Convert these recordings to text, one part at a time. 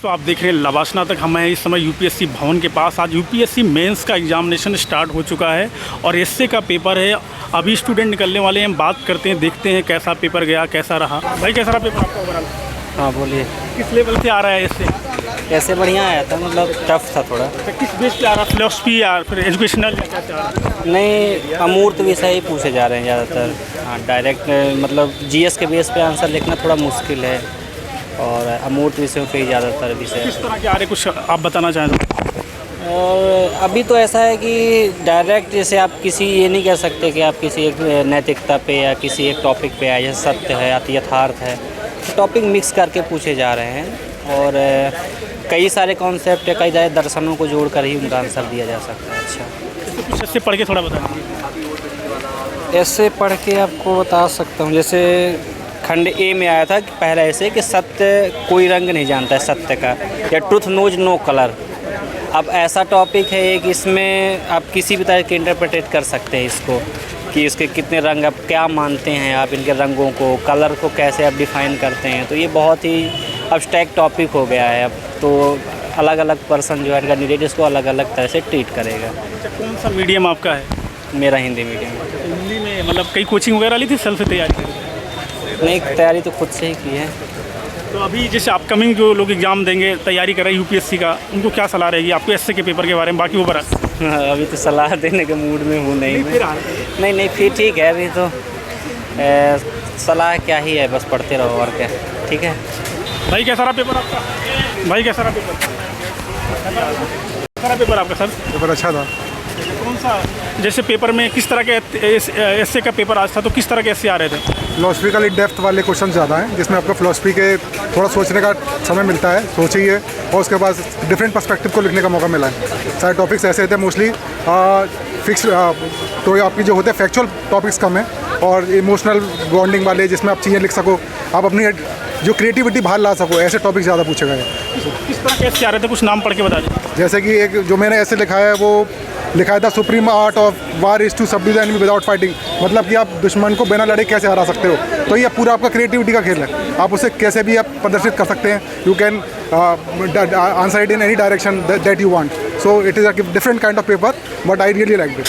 दोस्तों आप देख रहे हैं लवासना तक। हम हैं इस समय यूपीएससी भवन के पास। आज यूपीएससी मेंस का एग्जामिनेशन स्टार्ट हो चुका है और एसए का पेपर है। अभी स्टूडेंट निकलने वाले हैं, बात करते हैं, देखते हैं कैसा पेपर गया, कैसा रहा। भाई कैसा रहा पेपर आपका ओवरऑल? हाँ बोलिए। किस लेवल से आ रहा है एसए? कैसे बढ़िया आया था, मतलब टफ था थोड़ा। तो किस बेस पे आ रहा है? फिलोसफी या फिर एजुकेशनल या क्या आ रहा है? नहीं, अमूर्त विषय ही पूछे जा रहे हैं ज़्यादातर। हाँ, डायरेक्ट मतलब जीएस के बेस पे आंसर लिखना थोड़ा मुश्किल है और अमूर्त विषयों पे ही ज़्यादातर विषय। किस तरह के आ रहे, कुछ आप बताना चाहें तो? और अभी तो ऐसा है कि डायरेक्ट जैसे आप किसी ये नहीं कह सकते कि आप किसी एक नैतिकता पे या किसी एक टॉपिक पे आए, जैसे सत्य है या यथार्थ है, तो टॉपिक मिक्स करके पूछे जा रहे हैं और कई सारे कॉन्सेप्ट या कई सारे दर्शनों को जोड़ कर ही उनका आंसर दिया जा सकता है। अच्छा, कुछ ऐसे पढ़ के थोड़ा बताइए। ऐसे पढ़ के आपको बता सकता हूँ, जैसे खंड ए में आया था कि पहला ऐसे कि सत्य कोई रंग नहीं जानता है सत्य का, या ट्रुथ नोज नो कलर। अब ऐसा टॉपिक है कि इसमें आप किसी भी तरह के इंटरप्रेटेट कर सकते हैं इसको, कि इसके कितने रंग, आप क्या मानते हैं, आप इनके रंगों को, कलर को कैसे आप डिफ़ाइन करते हैं। तो ये बहुत ही अब्स्ट्रैक्ट टॉपिक हो गया है। अब तो अलग अलग पर्सन जो है कैंडिडेट इसको अलग अलग तरह से ट्रीट करेगा। अच्छा, कौन सा मीडियम आपका है? मेरा हिंदी मीडियम। हिंदी में मतलब कई कोचिंग वगैरह ली थी, सेल्फ से तैयारी? नहीं, तैयारी तो खुद से ही की है। तो अभी जैसे अपकमिंग जो लोग एग्जाम देंगे, तैयारी कर रहे हैं यूपीएससी का, उनको क्या सलाह रहेगी आपको एसए के पेपर के बारे में? बाकी वो बड़ा अभी तो सलाह देने के मूड में हूँ नहीं मैं। नहीं फिर ठीक है, अभी तो सलाह क्या ही है, बस पढ़ते रहो और क्या। ठीक है भाई, कैसा रहा पेपर आपका? भाई कैसा रहा पेपर? कैसा रहा पेपर आपका सर? पेपर अच्छा था। कौन सा, जैसे पेपर में किस तरह के एसए का पेपर आज था, तो किस तरह के एसए आ रहे थे? फिलोसफिकली डेप्थ वाले क्वेश्चन ज़्यादा हैं, जिसमें आपको फिलोसफी के थोड़ा सोचने का समय मिलता है, सोचिए, और उसके बाद डिफरेंट पर्सपेक्टिव को लिखने का मौका मिला है। सारे टॉपिक्स ऐसे थे मोस्टली फिक्स, तो आपकी जो होते हैं फैक्चुअल टॉपिक्स कम है और इमोशनल बॉन्डिंग वाले, जिसमें आप चीज़ें लिख सको, आप अपनी जो क्रिएटिविटी बाहर ला सको, ऐसे टॉपिक ज़्यादा पूछे गए। किस तरह के एसए आ रहे थे, कुछ नाम पढ़ के बता दीजिए। जैसे कि एक जो मैंने ऐसे लिखा है, वो लिखा था supreme art of war is to subdue the enemy without fighting. मतलब कि आप दुश्मन को बिना लड़े कैसे हरा सकते हो। तो ये पूरा आपका क्रिएटिविटी का खेल है, आप उसे कैसे भी आप प्रदर्शित कर सकते हैं। You can answer it in any direction that you want. So it is a different kind of paper, but I really like it.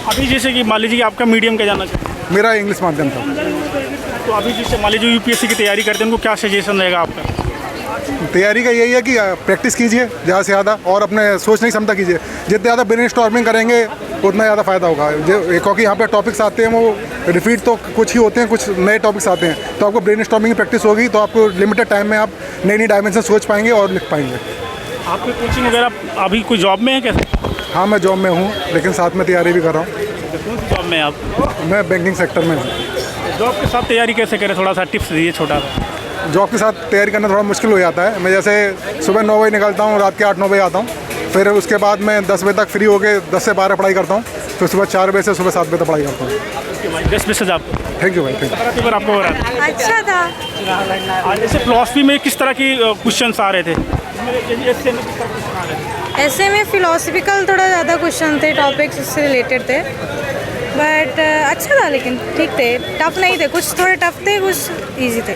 अभी जैसे कि मान लीजिए कि आपका मीडियम क्या जाना चाहिए? मेरा इंग्लिश माध्यम था। तो अभी जैसे मान लीजिए यूपीएससी की तैयारी करते हैं, उनको क्या सजेशन रहेगा आपका? तैयारी का यही है कि प्रैक्टिस कीजिए ज़्यादा से ज़्यादा और अपने सोचने की क्षमता कीजिए। जितने ज़्यादा ब्रेनस्टॉर्मिंग करेंगे उतना ज़्यादा फ़ायदा होगा। जो क्योंकि यहाँ पे टॉपिक्स आते हैं वो रिपीट तो कुछ ही होते हैं, कुछ नए टॉपिक्स आते हैं, तो आपको ब्रेनस्टॉर्मिंग की प्रैक्टिस होगी तो आपको लिमिटेड टाइम में आप नई नई डायमेंशन सोच पाएंगे और लिख पाएंगे। आपकी कोचिंग वगैरह अभी कोई जॉब में है कैसे? हाँ, मैं जॉब में हूँ, लेकिन साथ में तैयारी भी कर रहा हूँ। कौन सी जॉब में आप? मैं बैंकिंग सेक्टर में हूँ। जॉब के साथ तैयारी कैसे करें, थोड़ा सा टिप्स दीजिए छोटा सा। जॉब के साथ तैयारी करना थोड़ा मुश्किल हो जाता है। मैं जैसे सुबह 9 बजे निकलता हूँ, रात के 8-9 बजे आता हूँ, फिर उसके बाद मैं 10 बजे तक फ्री होकर 10 से 12 पढ़ाई करता हूँ, फिर सुबह 4 बजे से सुबह 7 बजे तक पढ़ाई करता हूँ। बेस्ट मैसेज आपको। थैंक यू भाई, थैंक यू। पेपर आपको हो रहा है? अच्छा था। आज जैसे फिलोसफी में किस तरह की क्वेश्चंस आ रहे थे? ऐसे में फिलोसफिकल थोड़ा ज़्यादा क्वेश्चन थे, टॉपिक्स उससे रिलेटेड थे, बट अच्छा था, लेकिन ठीक थे, टफ नहीं थे। कुछ थोड़े टफ थे, कुछ इजी थे।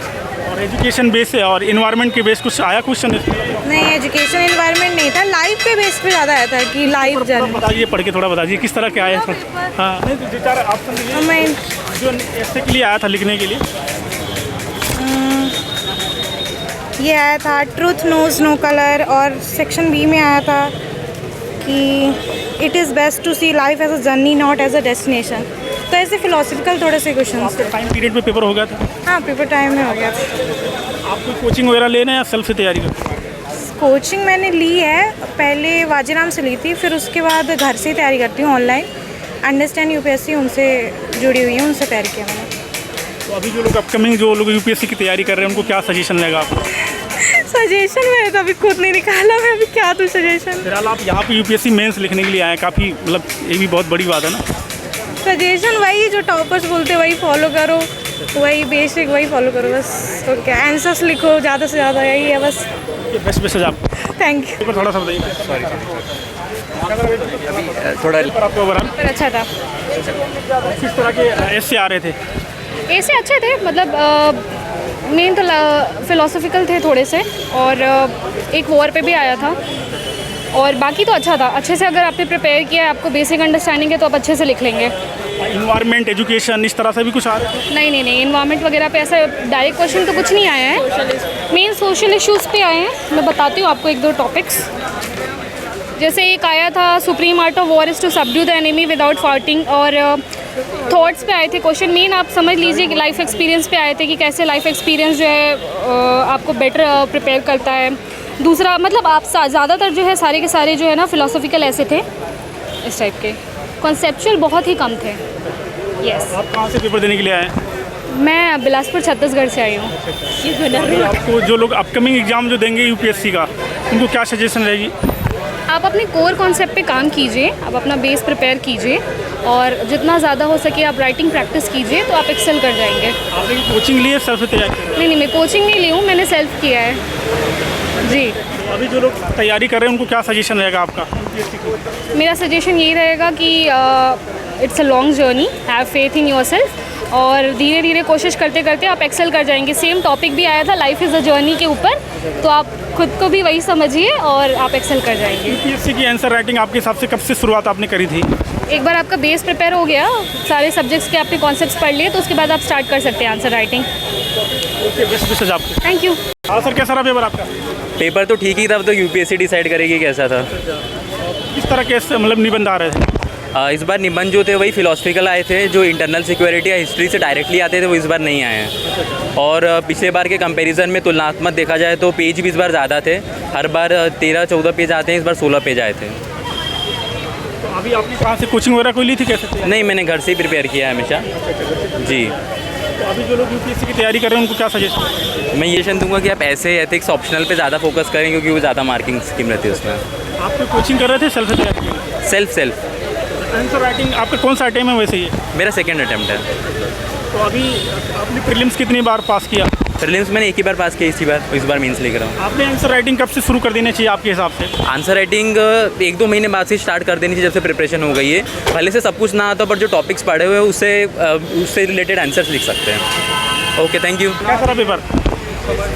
और एजुकेशन बेस है और इन्वायरमेंट के बेस कुछ आया क्वेश्चन? नहीं, एजुकेशन इन्वायरमेंट नहीं था, लाइफ के बेस पे ज़्यादा आया था कि लाइफ जर्नी। बताइए, पढ़ के थोड़ा बताइए किस तरह के आए। हाँ, नहीं तो 2-4 ऑप्शन मैं जो ऐसे के लिए आया था लिखने के लिए। ये आया था ट्रूथ नोज नो कलर, और सेक्शन बी में आया था कि it is best to see life as a journey not as a destination. तो ऐसे फिलोसफिकल थोड़े से क्वेश्चन थे। टाइम पीरियड में पेपर हो गया था? हाँ, पेपर टाइम में हो गया था। आप कोई कोचिंग वगैरह लेना या सेल्फ से तैयारी करते? कोचिंग मैंने ली है, पहले वाजीराम से ली थी, फिर उसके बाद घर से ही तैयारी करती हूँ ऑनलाइन। अंडरस्टैंड यूपीएससी उनसे जुड़ी हुई है, उनसे तैयारी किया मैंने। तो अभी जो लोग अपकमिंग जो लोग यूपीएससी की तैयारी कर रहे हैं, उनको क्या सजेशन रहेगा आपको? सजेशन मैंने तो अभी खुद नहीं निकाला, मैं अभी क्या दूँ सजेशन। फिलहाल आप यहाँ पे यूपीएससी मेंस लिखने के लिए आए हैं, काफ़ी मतलब ये भी बहुत बड़ी बात है ना। सजेशन वही जो टॉपर्स बोलते वही फॉलो करो, वही बेसिक वही फॉलो करो बस। तो क्या, आंसर्स लिखो ज़्यादा से ज़्यादा, यही है बस। बेस्ट मैसेज आप। Thank you. थोड़ा सा बताइए। सॉरी, थोड़ा आपको ओवरऑल अच्छा था। किस तरह के एसए आ रहे थे? ऐसे अच्छे थे, मतलब मेन तो फ़िलोसफिकल थे थोड़े से, और एक वॉर पे भी आया था, और बाकी तो अच्छा था। अच्छे से अगर आपने प्रिपेयर किया है, आपको बेसिक अंडरस्टैंडिंग है, तो आप अच्छे से लिख लेंगे। इन्वायरमेंट, एजुकेशन, इस तरह से भी कुछ आ रहा है? नहीं, इन्वायरमेंट वगैरह पे ऐसा डायरेक्ट क्वेश्चन तो कुछ नहीं आया है। मेन सोशल इश्यूज़ पे आए हैं। मैं बताती हूँ आपको एक दो टॉपिक्स। जैसे एक आया था, supreme art of war is to subdue the enemy without fighting, और थॉट्स पे आए थे क्वेश्चन। मेन आप समझ लीजिए कि लाइफ एक्सपीरियंस पे आए थे कि कैसे लाइफ एक्सपीरियंस जो है आपको बेटर प्रिपेयर करता है। दूसरा मतलब आप ज़्यादातर जो है सारे के सारे जो है ना फ़िलोसफिकल ऐसे थे, इस टाइप के। कॉन्सेप्चुअल बहुत ही कम थे। यस। आप कहाँ से पेपर देने के लिए आए हैं? मैं बिलासपुर छत्तीसगढ़ से आई हूँ। आपको जो लोग अपकमिंग एग्ज़ाम जो देंगे यूपीएससी का, उनको क्या सजेशन रहेगी? आप अपने कोर कॉन्सेप्ट पे काम कीजिए, आप अपना बेस प्रिपेयर कीजिए, और जितना ज़्यादा हो सके आप राइटिंग प्रैक्टिस कीजिए, तो आप एक्सेल कर जाएंगे। आपने कोचिंग ली है, सेल्फ तैयारी कर रहे नहीं, मैं कोचिंग नहीं ली हूँ, मैंने सेल्फ किया है जी। हैं? तो अभी जो लोग तैयारी कर रहे हैं, उनको क्या सजेशन रहेगा आपका? मेरा सजेशन यही रहेगा कि it's a long journey, have faith in yourself, और धीरे धीरे कोशिश करते करते आप एक्सेल कर जाएंगे। सेम टॉपिक भी आया था लाइफ इज़ अ जर्नी के ऊपर, तो आप खुद को भी वही समझिए और आप एक्सेल कर जाएंगे। यूपीएससी की आंसर राइटिंग आपके हिसाब से कब से शुरुआत आपने करी थी? एक बार आपका बेस प्रिपेयर हो गया, सारे सब्जेक्ट्स के आपने कॉन्सेप्ट्स पढ़ लिए, तो उसके बाद आप स्टार्ट कर सकते हैं आंसर राइटिंग। ओके, बेस्ट विशेष आपको। Thank you. हाँ सर, कैसा रहा पेपर आपका? पेपर तो ठीक ही था, अब तो यूपीएससी डिसाइड करेगी कैसा था। किस तरह के मतलब निबंध आ रहे थे? इस बार निबंध जो थे वही फिलोसफिकल आए थे, जो इंटरनल सिक्योरिटी या हिस्ट्री से डायरेक्टली आते थे वो इस बार नहीं आए हैं। और पिछले बार के कंपैरिजन में तुलनात्मक देखा जाए तो पेज भी इस बार ज़्यादा थे। हर बार 13-14 पेज आते हैं, इस बार 16 पेज आए थे। तो अभी आपने कहाँ से कोचिंग वगैरह कोई ली थी कैसे? नहीं, मैंने घर से ही प्रिपेयर किया है हमेशा जी। तो अभी जो लोग यूपीएससी की तैयारी कर रहे हैं, उनको क्या सजेशन? मैं ये सजेशन दूंगा कि आप ऐसे एथिक्स ऑप्शनल पे ज़्यादा फोकस करें, क्योंकि वो ज़्यादा मार्किंग स्कीम रहती है उसमें। आप कोई कोचिंग कर रहे थे, सेल्फ तैयारी? सेल्फ आंसर राइटिंग आपका कौन सा अटेम्प्ट है वैसे ही? मेरा सेकेंड अटैम्प्ट है। तो अभी आपने प्रीलिम्स कितनी बार पास किया? प्रीलिम्स मैंने एक ही बार पास किया इस बार मेंस लेकर रहा हूँ। आपने आंसर राइटिंग कब से शुरू कर देनी चाहिए आपके हिसाब से? आंसर राइटिंग 1-2 महीने बाद से स्टार्ट कर देनी चाहिए, जब से प्रिपरेशन हो गई है। भले से सब कुछ ना आता, पर जो टॉपिक्स पढ़े हुए हैं उससे रिलेटेड आंसर्स लिख सकते हैं। Okay, thank you. कैसा रहा पेपर?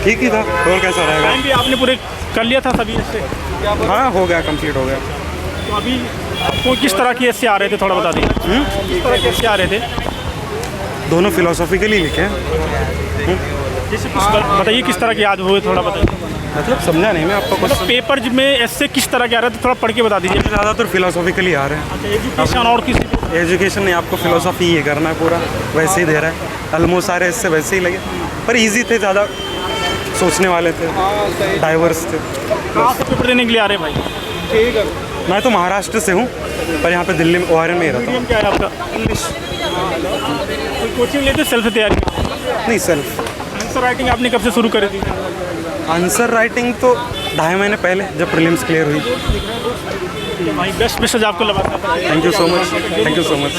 ठीक ही था, और कैसा रहेगा? टाइम भी आपने पूरे कर लिया था सभी इससे? हाँ, हो गया, कंप्लीट हो गया। तो अभी आपको किस तरह के ऐसे आ रहे थे, थोड़ा बता दीजिए। किस तरह के ऐसे आ रहे थे? दोनों फिलोसॉफिकली लिखे हैं। जैसे बताइए किस तरह के याद हुए, थोड़ा बताइए। मतलब समझा नहीं मैं आपको कुछ। मतलब पेपर में ऐसे किस तरह के आ रहे थे, थोड़ा पढ़ के बता दीजिए। ज़्यादातर फिलोसॉफिकली आ रहे हैं। अच्छा, एजुकेशन और किसी? एजुकेशन नहीं, आपको फिलोसॉफी ये करना है पूरा, वैसे ही दे रहा है। ऑलमोस्ट सारे इससे वैसे ही लगे, पर इजी थे, ज़्यादा सोचने वाले थे, डाइवर्स थे। कहाँ से पेपर देने के लिए आ रहे हैं भाई? मैं तो महाराष्ट्र से हूँ, पर यहाँ पे दिल्ली में ORN में ही रहता हूँ। मीडियम क्या है आपका? इंग्लिश। कोई कोचिंग लेते, सेल्फ तैयारी? नहीं, सेल्फ। आंसर राइटिंग आपने कब से शुरू करी थी? आंसर राइटिंग तो 2.5 महीने पहले, जब प्रीलिम्स क्लियर हुई। भाई बेस्ट विशेष आपको लगा। Thank you so much.